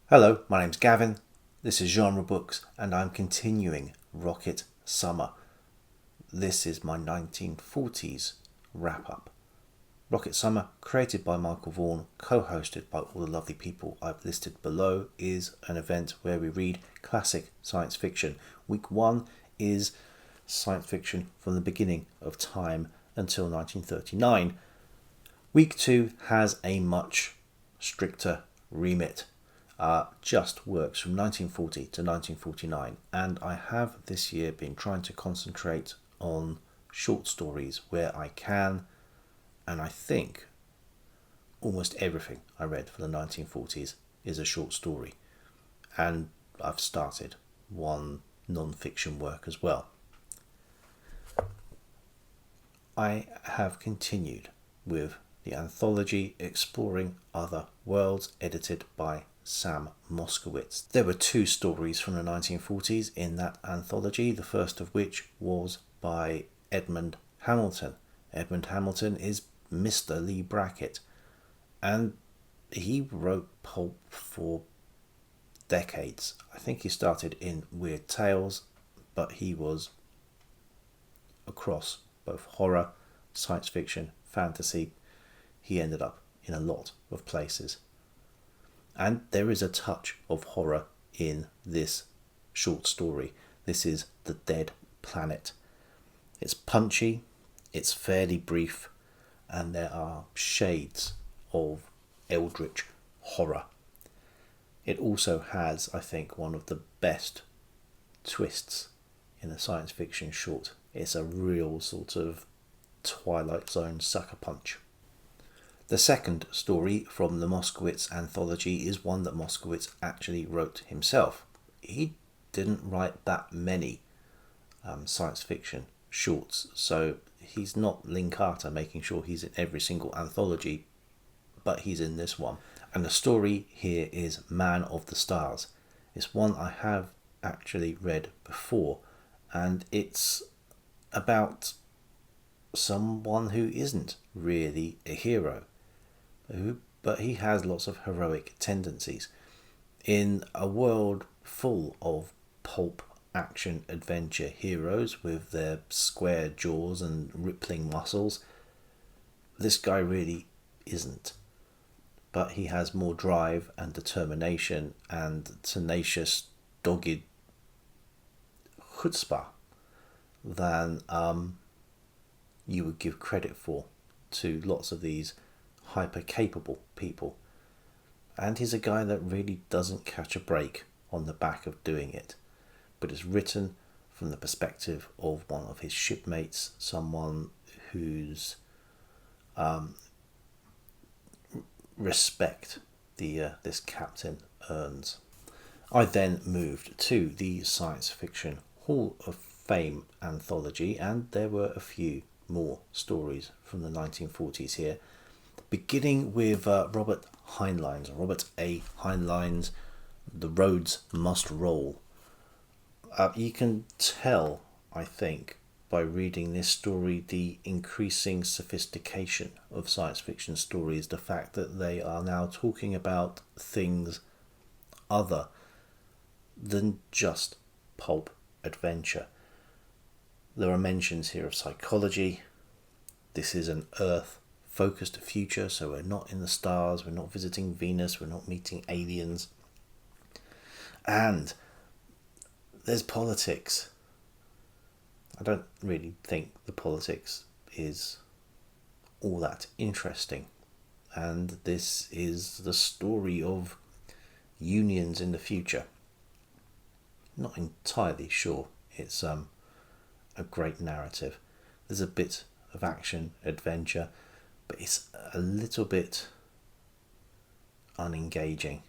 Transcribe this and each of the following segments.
Hello, my name's Gavin. This is Genre Books, and I'm continuing Rocket Summer. This is my 1940s wrap-up. Rocket Summer, created by Michael Vaughan, co-hosted by all the lovely people I've listed below, is an event where we read classic science fiction. Week 1 is science fiction from the beginning of time until 1939. Week 2 has a much stricter remit. Just works from 1940 to 1949, and I have this year been trying to concentrate on short stories where I can, and I think almost everything I read for the 1940s is a short story, and I've started one non-fiction work as well. I have continued with the anthology Exploring Other Worlds, edited by Sam Moskowitz. There were 2 stories from the 1940s in that anthology, the first of which was by Edmond Hamilton. Edmond Hamilton is Mr. Lee Brackett, and he wrote pulp for decades. I think he started in Weird Tales, but he was across both horror, science fiction, fantasy. He ended up in a lot of places. And there is a touch of horror in this short story. This is The Dead Planet. It's punchy, it's fairly brief, and there are shades of eldritch horror. It also has, I think, one of the best twists in a science fiction short. It's a real sort of Twilight Zone sucker punch. The second story from the Moskowitz anthology is one that Moskowitz actually wrote himself. He didn't write that many science fiction shorts, so he's not Lynn Carter making sure he's in every single anthology, but he's in this one. And the story here is Man of the Stars. It's one I have actually read before, and it's about someone who isn't really a hero, but he has lots of heroic tendencies. In a world full of pulp action adventure heroes with their square jaws and rippling muscles, this guy really isn't. But he has more drive and determination and tenacious, dogged chutzpah than you would give credit for to lots of these hyper-capable people. And he's a guy that really doesn't catch a break on the back of doing it. But it's written from the perspective of one of his shipmates, someone whose respect this captain earns. I then moved to the Science Fiction Hall of Fame anthology, and there were a few more stories from the 1940s here, beginning with Robert A. Heinlein's The Roads Must Roll. You can tell, I think, by reading this story, the increasing sophistication of science fiction stories, the fact that they are now talking about things other than just pulp adventure. There are mentions here of psychology. This is an Earth-focused future, so we're not in the stars, we're not visiting Venus, we're not meeting aliens. And there's politics. I don't really think the politics is all that interesting. And this is the story of unions in the future. Not entirely sure it's a great narrative. There's a bit of action, adventure, but it's a little bit unengaging.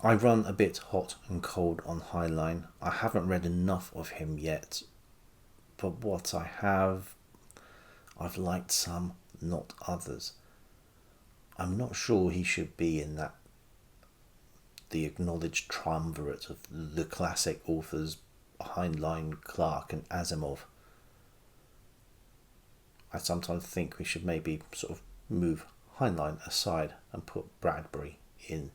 I run a bit hot and cold on Heinlein. I haven't read enough of him yet, but what I have, I've liked some, not others. I'm not sure he should be in the acknowledged triumvirate of the classic authors Heinlein, Clarke and Asimov. I sometimes think we should maybe sort of move Heinlein aside and put Bradbury in,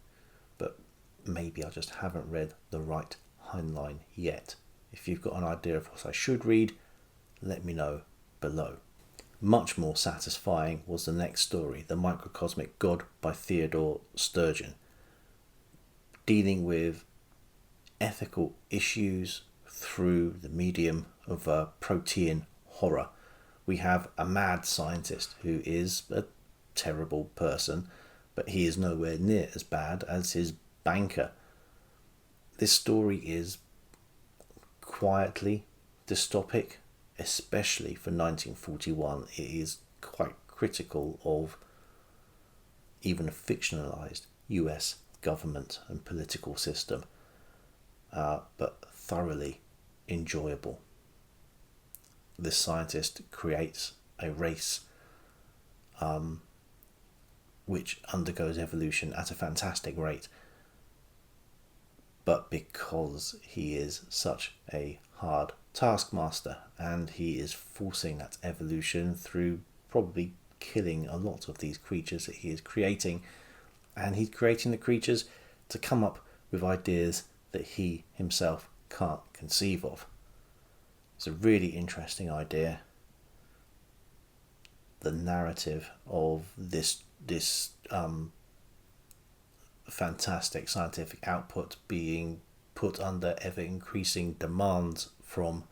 but maybe I just haven't read the right Heinlein yet. If you've got an idea of what I should read, let me know below. Much more satisfying was the next story, The Microcosmic God by Theodore Sturgeon, dealing with ethical issues through the medium of protean horror. We have a mad scientist who is a terrible person, but he is nowhere near as bad as his banker. This story is quietly dystopic, especially for 1941. It is quite critical of even a fictionalized US government and political system, but thoroughly enjoyable. This scientist creates a race which undergoes evolution at a fantastic rate, but because he is such a hard taskmaster and he is forcing that evolution through probably killing a lot of these creatures that he is creating, and he's creating the creatures to come up with ideas that he himself can't conceive of. It's a really interesting idea. The narrative of this fantastic scientific output being put under ever increasing demands from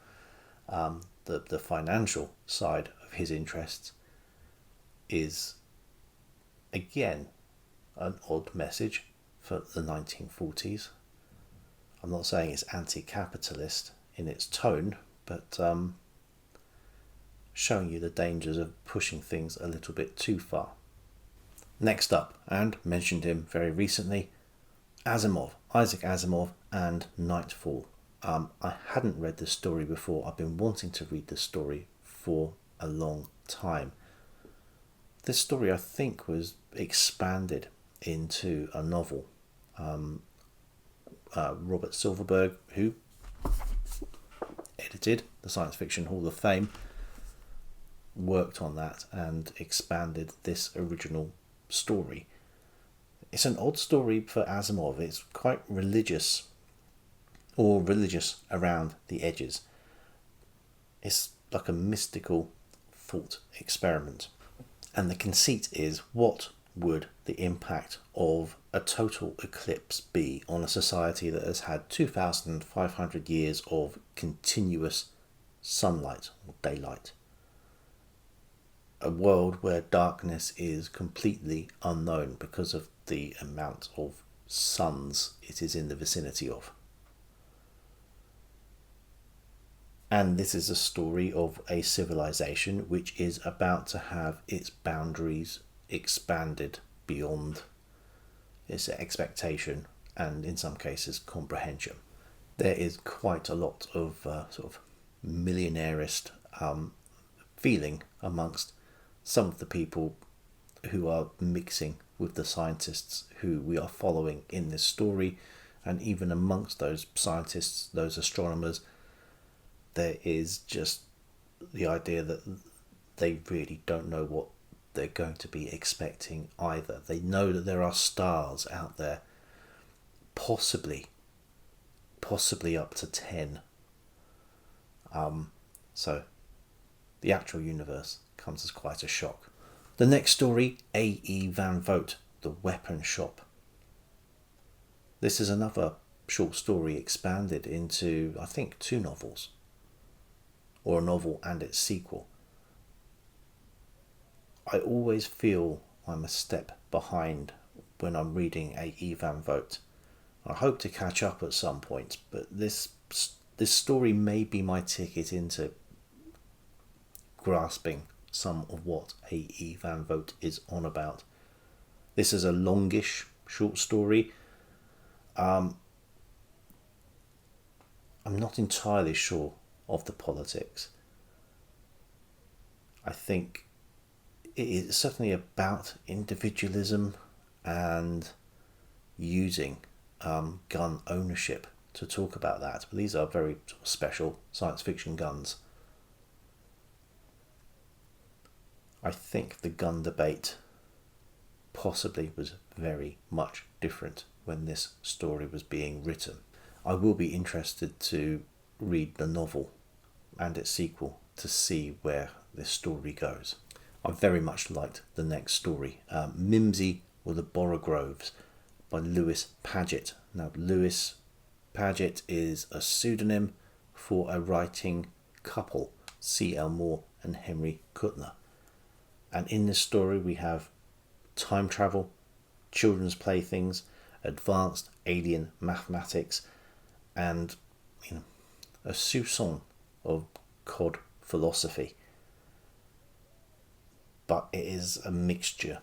the financial side of his interests is again an odd message for the 1940s. I'm not saying it's anti-capitalist in its tone, but showing you the dangers of pushing things a little bit too far. Next up, and mentioned him very recently, Asimov, Isaac Asimov and Nightfall. I hadn't read this story before. I've been wanting to read this story for a long time. This story, I think, was expanded into a novel. Robert Silverberg, who edited the Science Fiction Hall of Fame, worked on that and expanded this original story. It's an odd story for Asimov. It's quite religious, or religious around the edges. It's like a mystical thought experiment. And the conceit is, what would the impact of a total eclipse be on a society that has had 2,500 years of continuous sunlight or daylight? A world where darkness is completely unknown because of the amount of suns it is in the vicinity of. And this is a story of a civilization which is about to have its boundaries expanded beyond its expectation and, in some cases, comprehension. There is quite a lot of sort of millionairist feeling amongst some of the people who are mixing with the scientists who we are following in this story, and even amongst those scientists, those astronomers, there is just the idea that they really don't know what they're going to be expecting either. They know that there are stars out there, possibly up to 10. So the actual universe comes as quite a shock. The next story, A.E. Van Vogt, The Weapon Shop. This is another short story expanded into, I think, 2 novels, or a novel and its sequel. I always feel I'm a step behind when I'm reading A.E. Van Vogt. I hope to catch up at some point, but this story may be my ticket into grasping some of what A.E. Van Vogt is on about. This is a longish short story. I'm not entirely sure of the politics. I think it is certainly about individualism and using gun ownership to talk about that. But these are very special science fiction guns. I think the gun debate possibly was very much different when this story was being written. I will be interested to read the novel and its sequel to see where this story goes. I very much liked the next story, Mimsy or the Borogroves by Lewis Padgett. Now, Lewis Padgett is a pseudonym for a writing couple, C.L. Moore and Henry Kuttner. And in this story we have time travel, children's playthings, advanced alien mathematics, and a soupçon of cod philosophy. But it is a mixture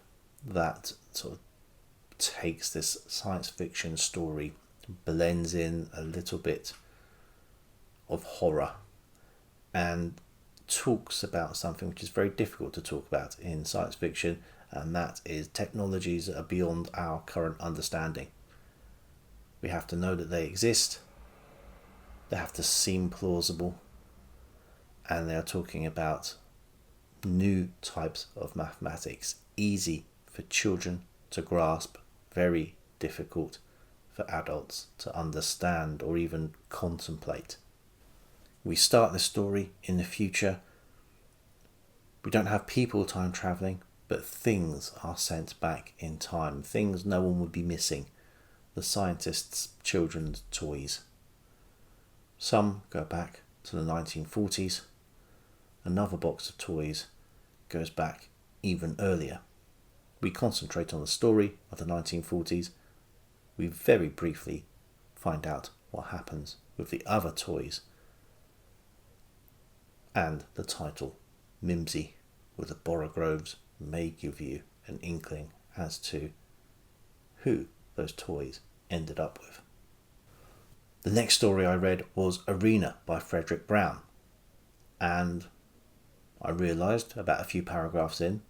that sort of takes this science fiction story, blends in a little bit of horror, and talks about something which is very difficult to talk about in science fiction, and that is technologies that are beyond our current understanding. We have to know that they exist, they have to seem plausible, and they are talking about new types of mathematics, easy for children to grasp, very difficult for adults to understand or even contemplate. We start the story in the future. We don't have people time travelling, but things are sent back in time. Things no one would be missing. The scientists' children's toys. Some go back to the 1940s. Another box of toys goes back even earlier. We concentrate on the story of the 1940s. We very briefly find out what happens with the other toys. And the title, Mimsy with the Borogroves, may give you an inkling as to who those toys ended up with. The next story I read was Arena by Fredric Brown, and I realised about a few paragraphs in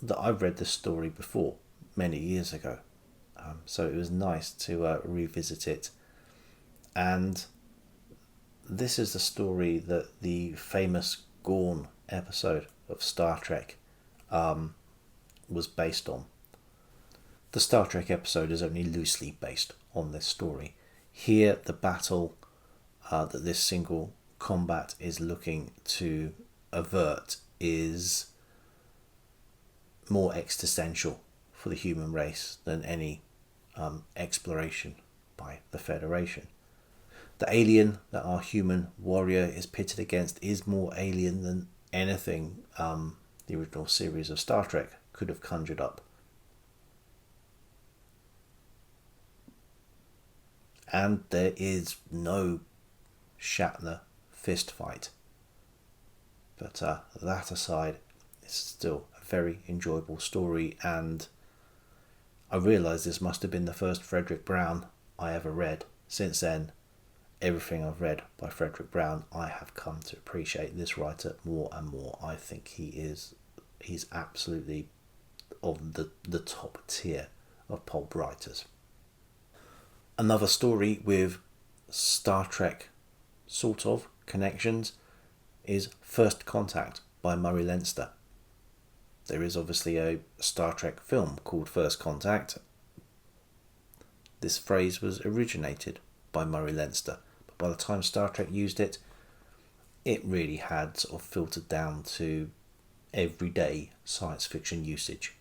that I've read this story before, many years ago. So it was nice to revisit it. And this is the story that the famous Gorn episode of Star Trek was based on. The Star Trek episode is only loosely based on this story. Here, the battle that this single combat is looking to avert is more existential for the human race than any exploration by the Federation. The alien that our human warrior is pitted against is more alien than anything the original series of Star Trek could have conjured up. And there is no Shatner fist fight. But that aside, it's still a very enjoyable story, and I realised this must have been the first Fredric Brown I ever read. Since then, everything I've read by Fredric Brown, I have come to appreciate this writer more and more. I think he's absolutely of the top tier of pulp writers. Another story with Star Trek sort of connections is First Contact by Murray Leinster. There is obviously a Star Trek film called First Contact. This phrase was originated by Murray Leinster, but by the time Star Trek used it, it really had sort of filtered down to everyday science fiction usage,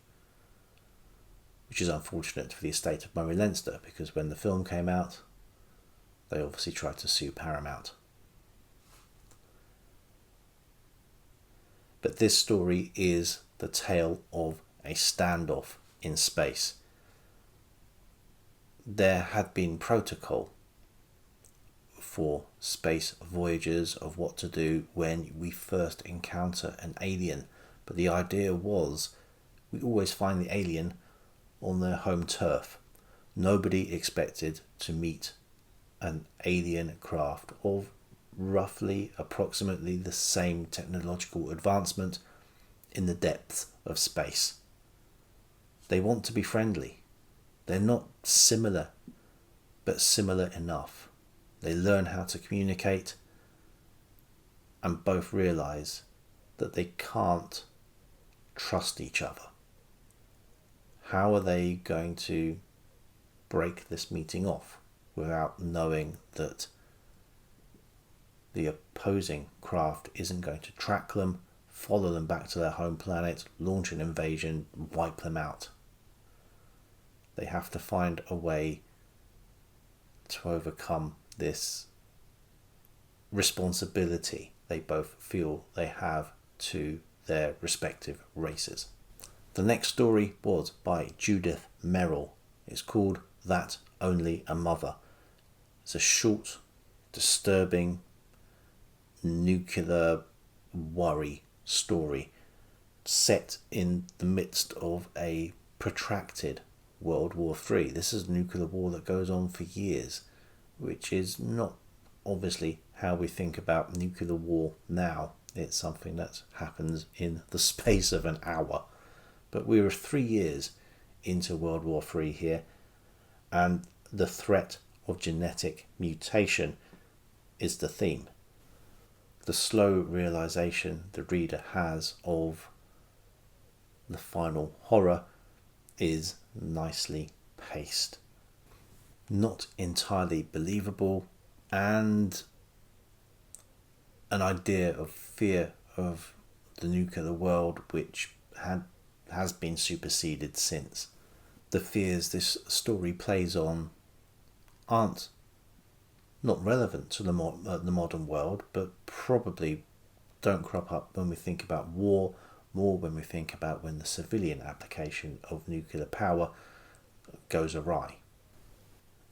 which is unfortunate for the estate of Murray Leinster, because when the film came out, they obviously tried to sue Paramount. But this story is the tale of a standoff in space. There had been protocol for space voyagers of what to do when we first encounter an alien, but the idea was we always find the alien on their home turf. Nobody expected to meet an alien craft of approximately the same technological advancement in the depths of space. They want to be friendly. They're not similar, but similar enough. They learn how to communicate and both realise that they can't trust each other. How are they going to break this meeting off without knowing that the opposing craft isn't going to track them, follow them back to their home planet, launch an invasion, wipe them out. They have to find a way to overcome this responsibility they both feel they have to their respective races. The next story was by Judith Merrill. It's called That Only a Mother. It's a short, disturbing, nuclear worry story set in the midst of a protracted World War III. This is a nuclear war that goes on for years, which is not obviously how we think about nuclear war now. It's something that happens in the space of an hour. But we were 3 years into World War III here, and the threat of genetic mutation is the theme. The slow realization the reader has of the final horror is nicely paced. Not entirely believable, and an idea of fear of the nuclear world which has been superseded since. The fears this story plays on aren't not relevant to the modern world, but probably don't crop up when we think about war, more when we think about when the civilian application of nuclear power goes awry.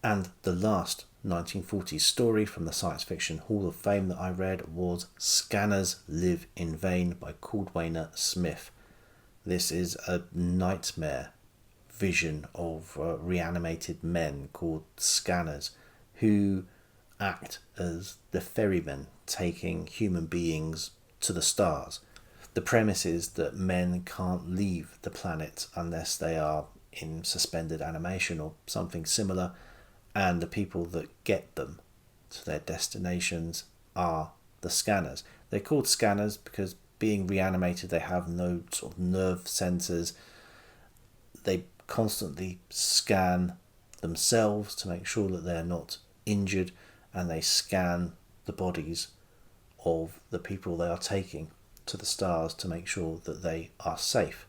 And the last 1940s story from the Science Fiction Hall of Fame that I read was Scanners Live in Vain by Cordwainer Smith. This is a nightmare vision of reanimated men called scanners who act as the ferrymen taking human beings to the stars. The premise is that men can't leave the planet unless they are in suspended animation or something similar, and the people that get them to their destinations are the scanners. They're called scanners because, being reanimated, they have no sort of nerve sensors. They constantly scan themselves to make sure that they're not injured, and they scan the bodies of the people they are taking to the stars to make sure that they are safe.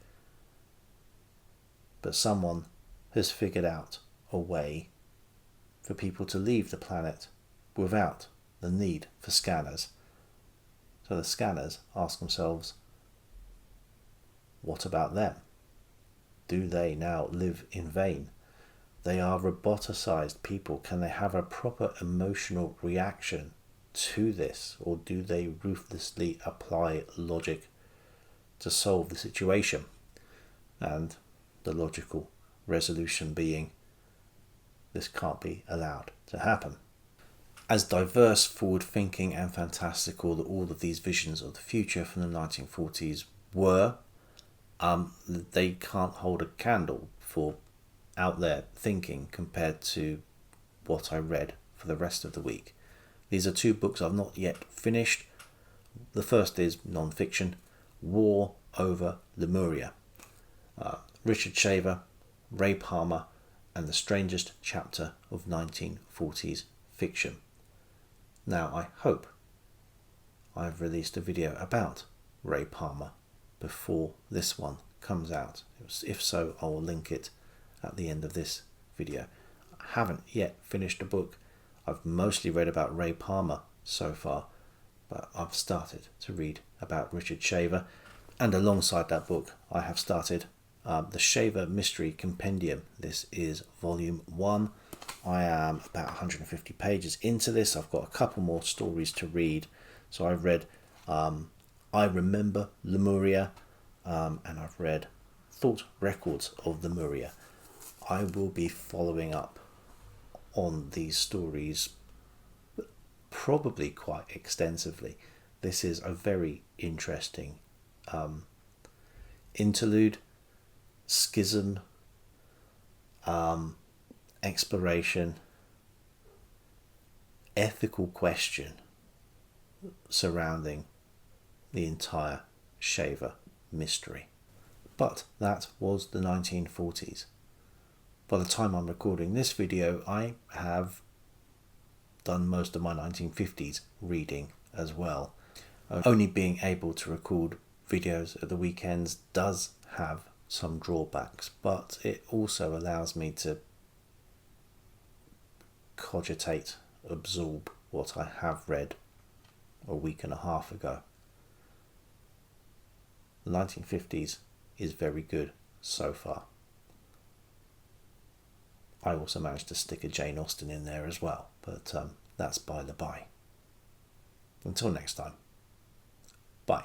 But someone has figured out a way for people to leave the planet without the need for scanners. So the scanners ask themselves, what about them? Do they now live in vain? They are roboticized people. Can they have a proper emotional reaction to this, or do they ruthlessly apply logic to solve the situation? And the logical resolution being, this can't be allowed to happen. As diverse, forward-thinking and fantastical that all of these visions of the future from the 1940s were, they can't hold a candle for out there thinking compared to what I read for the rest of the week. These are 2 books I've not yet finished. The first is non-fiction, War over Lemuria. Richard Shaver, Ray Palmer, and the strangest chapter of 1940s fiction. Now, I hope I've released a video about Ray Palmer before this one comes out. If so, I will link it at the end of this video. I haven't yet finished a book. I've mostly read about Ray Palmer so far, but I've started to read about Richard Shaver, and alongside that book I have started the Shaver Mystery Compendium. This is volume 1. I am about 150 pages into this. I've got a couple more stories to read. So I've read I Remember Lemuria, and I've read Thought Records of Lemuria. I will be following up on these stories probably quite extensively. This is a very interesting interlude, schism, exploration, ethical question surrounding the entire Shaver mystery. But that was the 1940s. By the time I'm recording this video, I have done most of my 1950s reading as well. Only being able to record videos at the weekends does have some drawbacks, but it also allows me to cogitate, absorb what I have read a week and a half ago. The 1950s is very good so far. I also managed to stick a Jane Austen in there as well, but that's by the by. Until next time, bye.